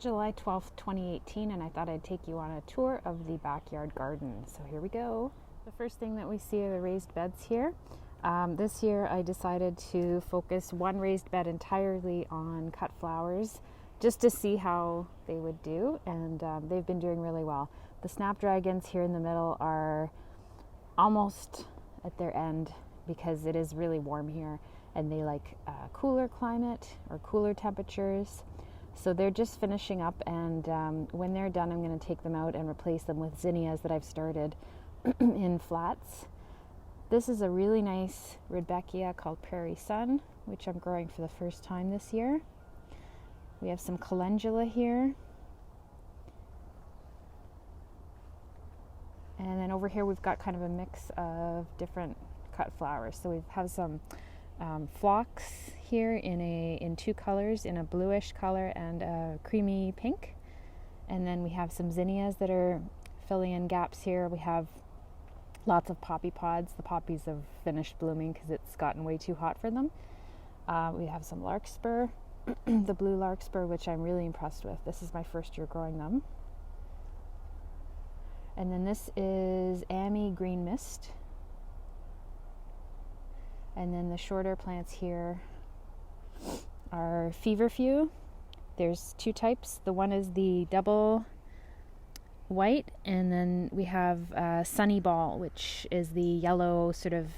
July 12th, 2018, and I thought I'd take you on a tour of the backyard garden. So here we go. The first thing that we see are the raised beds here. This year I decided to focus one raised bed entirely on cut flowers just to see how they would do, and they've been doing really well. The snapdragons here in the middle are almost at their end because it is really warm here and they like cooler climate or cooler temperatures. So they're just finishing up, and when they're done I'm going to take them out and replace them with zinnias that I've started in flats. This is a really nice rudbeckia called Prairie Sun, which I'm growing for the first time this year. We have some calendula here. And then over here we've got kind of a mix of different cut flowers. So we have some phlox here in two colors, in a bluish color and a creamy pink. And then we have some zinnias that are filling in gaps here. We have lots of poppy pods. The poppies have finished blooming because it's gotten way too hot for them. We have some larkspur, the blue larkspur, which I'm really impressed with. This is my first year growing them. And then this is Amy Green Mist. And then the shorter plants here are Feverfew. There's two types. The one is the double white, and then we have Sunny Ball, which is the yellow, sort of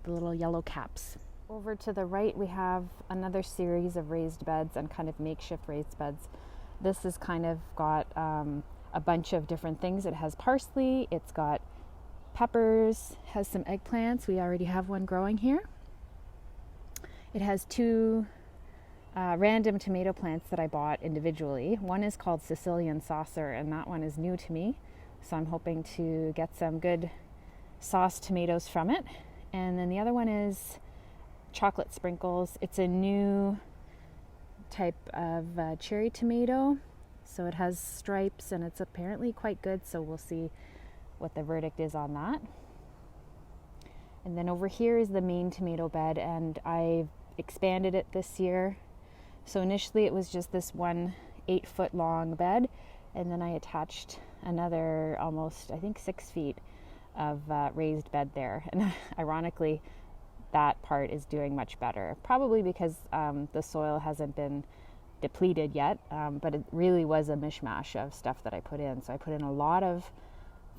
the little yellow caps. Over to the right we have another series of raised beds and kind of makeshift raised beds. This has kind of got a bunch of different things. It has parsley, it's got peppers, has some eggplants. We already have one growing here. It has two random tomato plants that I bought individually. One is called Sicilian Saucer, and that one is new to me, so I'm hoping to get some good sauce tomatoes from it. And then the other one is Chocolate Sprinkles. It's a new type of cherry tomato, so it has stripes and it's apparently quite good, so we'll see what the verdict is on that. And then over here is the main tomato bed, and I've expanded it this year. So initially it was just this one 8-foot long bed, and then I attached another almost, I think, 6 feet of raised bed there. And ironically, that part is doing much better, probably because the soil hasn't been depleted yet, but it really was a mishmash of stuff that I put in. So I put in a lot of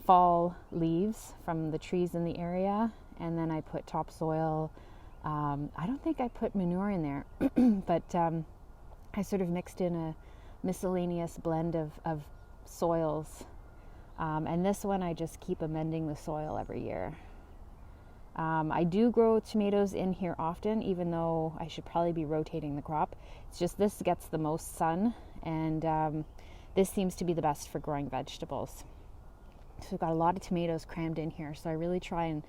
fall leaves from the trees in the area, and then I put topsoil. I don't think I put manure in there, but I sort of mixed in a miscellaneous blend of soils, and this one I just keep amending the soil every year. I do grow tomatoes in here often, even though I should probably be rotating the crop. It's just this gets the most sun, and this seems to be the best for growing vegetables. So we've got a lot of tomatoes crammed in here, so I really try and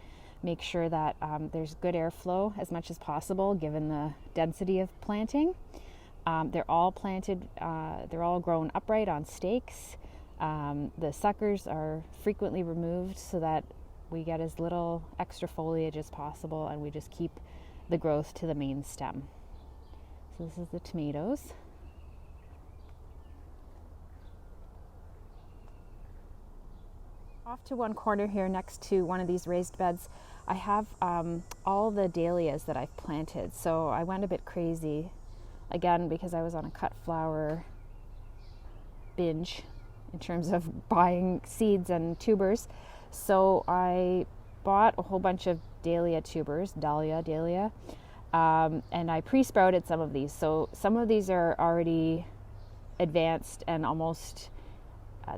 make sure that there's good airflow as much as possible given the density of planting. They're all planted, they're all grown upright on stakes. The suckers are frequently removed so that we get as little extra foliage as possible, and we just keep the growth to the main stem. So this is the tomatoes. Off to one corner here next to one of these raised beds, I have all the dahlias that I've planted. So I went a bit crazy again because I was on a cut flower binge in terms of buying seeds and tubers. So I bought a whole bunch of dahlia tubers, dahlia, and I pre-sprouted some of these. So some of these are already advanced and almost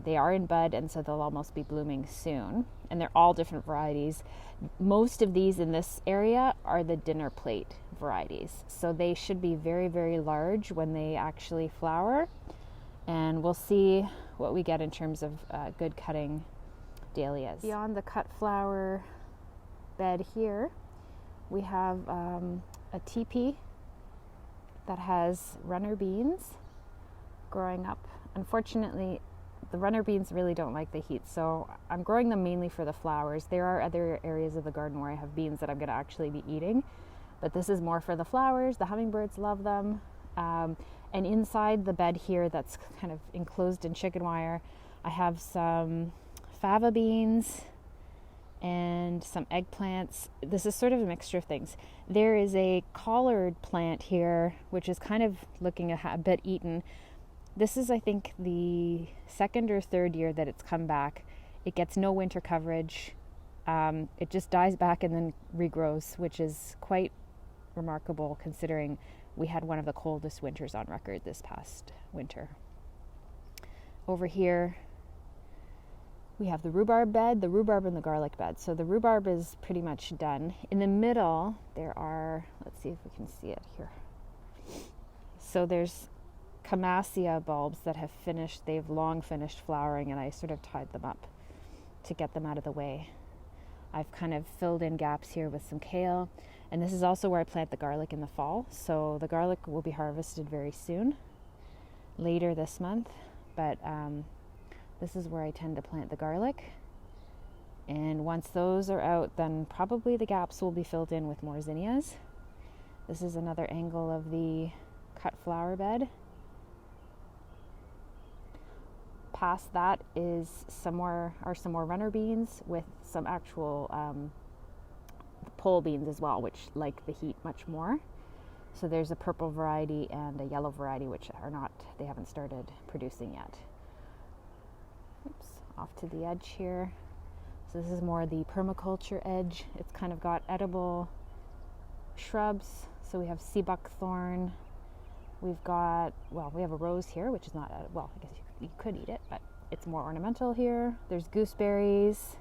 they are in bud, and so they'll almost be blooming soon. And they're all different varieties. Most of these in this area are the dinner plate varieties. So they should be very, very large when they actually flower. And we'll see what we get in terms of good cutting dahlias. Beyond the cut flower bed here, we have a teepee that has runner beans growing up. Unfortunately, the runner beans really don't like the heat, so I'm growing them mainly for the flowers. There are other areas of the garden where I have beans that I'm going to actually be eating, but this is more for the flowers. The hummingbirds love them, And inside the bed here that's kind of enclosed in chicken wire, I have some fava beans and some eggplants. This is sort of a mixture of things. There is a collard plant here, which is kind of looking a bit eaten. This is, I think, the second or third year that it's come back. It gets no winter coverage. It just dies back and then regrows, which is quite remarkable considering we had one of the coldest winters on record this past winter. Over here, we have the rhubarb bed, the rhubarb and the garlic bed. So the rhubarb is pretty much done. In the middle, there are, let's see if we can see it here. So there's camassia bulbs that have finished, they've long finished flowering, and I sort of tied them up to get them out of the way. I've kind of filled in gaps here with some kale. And this is also where I plant the garlic in the fall. So the garlic will be harvested very soon, later this month. But this is where I tend to plant the garlic. And once those are out, then probably the gaps will be filled in with more zinnias. This is another angle of the cut flower bed. Past that is some more runner beans with some actual pole beans as well, which like the heat much more. So there's a purple variety and a yellow variety, which they haven't started producing yet. Oops, off to the edge here. So this is more the permaculture edge. It's kind of got edible shrubs. So we have sea buckthorn. We have a rose here, which is not, I guess you could eat it, but it's more ornamental here. There's gooseberries.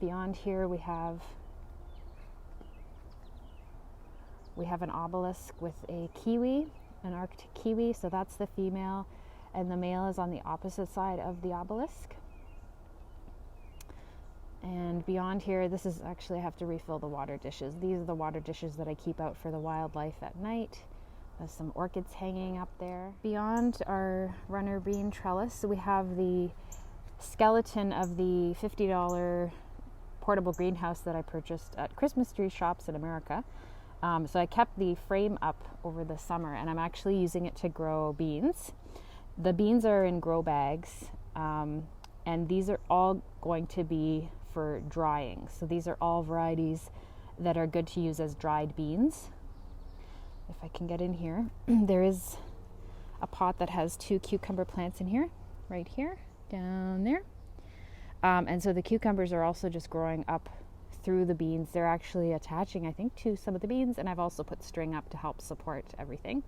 Beyond here we have an obelisk with a kiwi, an Arctic kiwi, so that's the female, and the male is on the opposite side of the obelisk. And beyond here, this is actually, I have to refill the water dishes. These are the water dishes that I keep out for the wildlife at night. There's some orchids hanging up there. Beyond our runner bean trellis, we have the skeleton of the $50 portable greenhouse that I purchased at Christmas tree shops in America. So I kept the frame up over the summer, and I'm actually using it to grow beans. The beans are in grow bags, and these are all going to be for drying. So these are all varieties that are good to use as dried beans. If I can get in here, there is a pot that has 2 cucumber plants in here, right here, down there. And so the cucumbers are also just growing up through the beans. They're actually attaching, I think, to some of the beans, and I've also put string up to help support everything.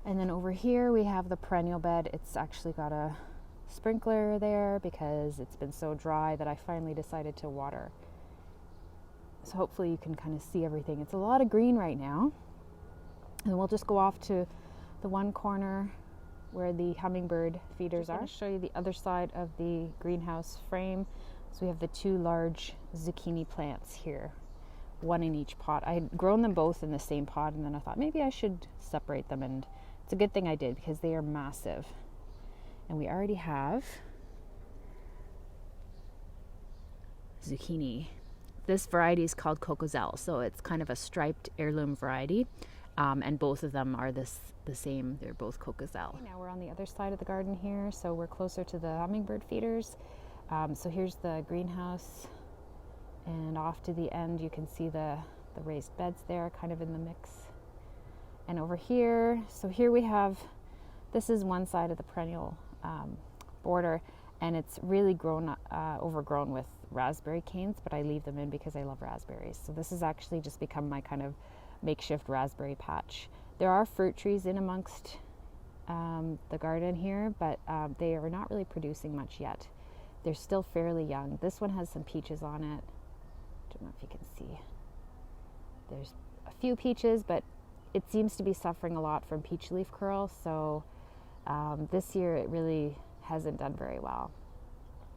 And then over here we have the perennial bed. It's actually got a sprinkler there because it's been so dry that I finally decided to water. So hopefully you can kind of see everything. It's a lot of green right now. And we'll just go off to the one corner where the hummingbird feeders are. I'll show you the other side of the greenhouse frame. So we have the 2 large zucchini plants here, one in each pot. I had grown them both in the same pot, and then I thought maybe I should separate them, and it's a good thing I did because they are massive. And we already have zucchini. This variety is called Cocoselle, so it's kind of a striped heirloom variety, and both of them are the same. They're both Cocoselle. Now we're on the other side of the garden here, so we're closer to the hummingbird feeders. So here's the greenhouse, and off to the end you can see the raised beds there, kind of in the mix. And over here, so here we have, this is one side of the perennial border, and it's really overgrown with raspberry canes, but I leave them in because I love raspberries. So this has actually just become my kind of makeshift raspberry patch. There are fruit trees in amongst the garden here, but they are not really producing much yet. They're still fairly young. This one has some peaches on it. Don't know if you can see. There's a few peaches, but it seems to be suffering a lot from peach leaf curl, so this year it really hasn't done very well.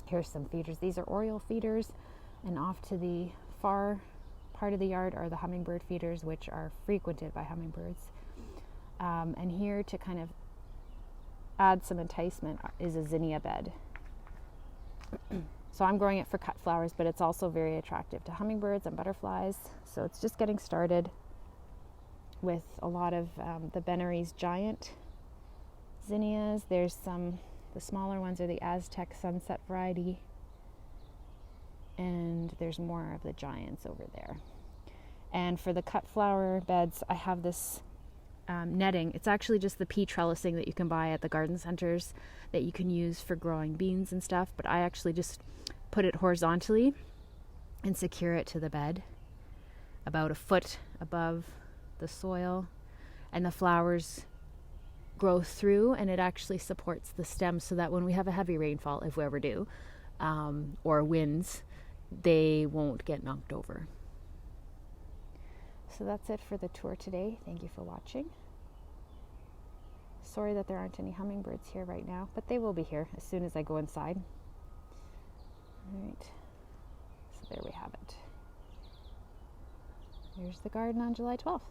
Here's some feeders. These are oriole feeders, and off to the far part of the yard are the hummingbird feeders, which are frequented by hummingbirds. And here, to kind of add some enticement, is a zinnia bed. So I'm growing it for cut flowers, but it's also very attractive to hummingbirds and butterflies. So it's just getting started. with a lot of the Benary's giant zinnias. There's the smaller ones are the Aztec Sunset variety, and there's more of the giants over there. And for the cut flower beds, I have this netting. It's actually just the pea trellising that you can buy at the garden centers that you can use for growing beans and stuff, but I actually just put it horizontally and secure it to the bed about a foot above the soil, and the flowers grow through, and it actually supports the stems so that when we have a heavy rainfall, if we ever do, or winds, they won't get knocked over. So that's it for the tour today. Thank you for watching. Sorry that there aren't any hummingbirds here right now, but they will be here as soon as I go inside. All right, so there we have it. Here's the garden on July 12th.